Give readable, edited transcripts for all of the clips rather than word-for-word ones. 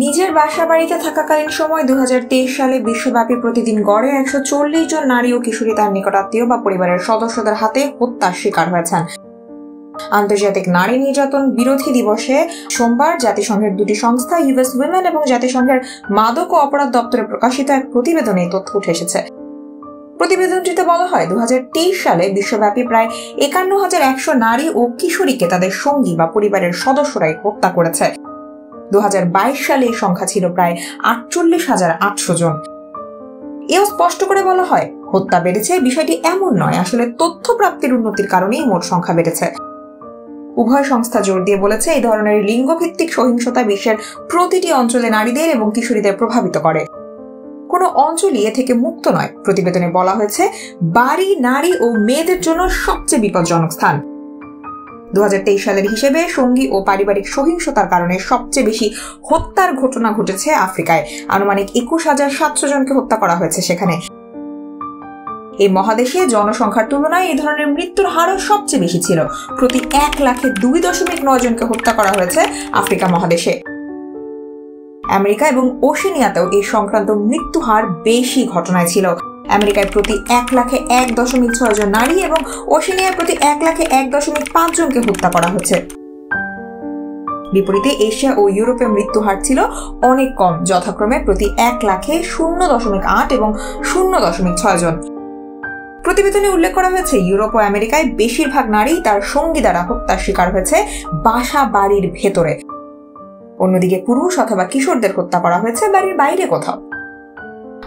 নিজের বাসা বাড়িতে থাকাকালীন সময় 2023 সালে বিশ্বব্যাপী প্রতিদিন গড়ে 140 জন নারী ও কিশোরী তার নিকটাত্মীয় বা পরিবারের সদস্যদের হাতে হত্যার শিকার হয়েছেন। আন্তর্জাতিক নারী নির্যাতন বিরোধী দিবসে সোমবার জাতিসংঘের দুটি সংস্থা ইউএস উইমেন এবং জাতিসংঘের মাদক ও অপরাধ দপ্তরে প্রকাশিত এক প্রতিবেদনে এই তথ্য উঠে এসেছে। প্রতিবেদনটিতে বলা হয় 2023 সালে বিশ্বব্যাপী প্রায় 51,100 নারী ও কিশোরীকে তাদের সঙ্গী বা পরিবারের সদস্যরাই হত্যা করেছে। 2022 সালে এই সংখ্যা ছিল প্রায় 48,800 জন। এও স্পষ্ট করে বলা হয়, হত্যা বেড়েছে বিষয়টি এমন নয়, আসলে তথ্য প্রাপ্তির উন্নতির কারণেই মোট সংখ্যা বেড়েছে। উভয় সংস্থা জোর দিয়ে বলেছে, এই ধরনের লিঙ্গভিত্তিক সহিংসতা বিশ্বের প্রতিটি অঞ্চলে নারীদের এবং কিশোরীদের প্রভাবিত করে। কোনো অঞ্চলই এ থেকে মুক্ত নয়। প্রতিবেদনে বলা হয়েছে, বাড়ি নারী ও মেয়েদের জন্য সবচেয়ে বিপজ্জনক স্থান। 2023 সালের হিসেবে সঙ্গী ও পারিবারিক সহিংসতার কারণে সবচেয়ে বেশি হত্যার ঘটনা ঘটেছে আফ্রিকায়। আনুমানিক 21,700 জনকে হত্যা করা হয়েছে সেখানে। এই মহাদেশে জনসংখ্যার তুলনায় এই ধরনের মৃত্যুর হারও সবচেয়ে বেশি ছিল। প্রতি 1 লাখে 2.9 জনকে হত্যা করা হয়েছে আফ্রিকা মহাদেশে। আমেরিকা এবং ওশেনিয়াতেও এই সংক্রান্ত মৃত্যু হার বেশি ঘটনায় ছিল। আমেরিকায় প্রতি 1 লাখে 1.6 জন নারী এবং ওশেনিয়ায় প্রতি 1 লাখে 1.5 জনকে হত্যা করা হয়েছে। বিপরীতে এশিয়া ও ইউরোপে মৃত্যু হার ছিল অনেক কম, যথাক্রমে প্রতি 1 লাখে 0.8 এবং 0.6 জন। প্রতিবেদনে উল্লেখ করা হয়েছে, ইউরোপ ও আমেরিকায় বেশিরভাগ নারী তার সঙ্গী দ্বারা হত্যার শিকার হয়েছে বাসা বাড়ির ভেতরে। অন্যদিকে পুরুষ অথবা কিশোরদের হত্যা করা হয়েছে বাড়ির বাইরে কোথাও।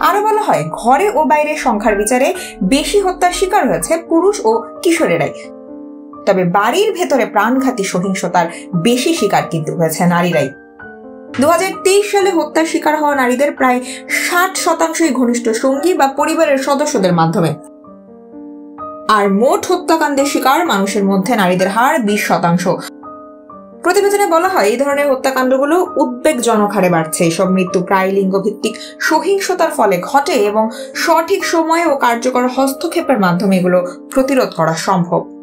আরো বলা হয়, ঘরে ও বাইরে সংখ্যার বিচারে বেশি হত্যার শিকার হয়েছে পুরুষ ও কিশোরেরাই। তবে বাড়ির ভেতরে প্রাণঘাতী সহিংসতার বেশি শিকার কিন্তু হয়েছে নারীরাই। 2023 সালে হত্যার শিকার হওয়া নারীদের প্রায় 60% ঘনিষ্ঠ সঙ্গী বা পরিবারের সদস্যদের মাধ্যমে। আর মোট হত্যাকাণ্ডের শিকার মানুষের মধ্যে নারীদের হার 20%। প্রতিবেদনে বলা হয়, এই ধরনের হত্যাকাণ্ডগুলো উদ্বেগজনক হারে বাড়ছে। এসব মৃত্যু প্রায় লিঙ্গভিত্তিক সহিংসতার ফলে ঘটে এবং সঠিক সময়ে ও কার্যকর হস্তক্ষেপের মাধ্যমে এগুলো প্রতিরোধ করা সম্ভব।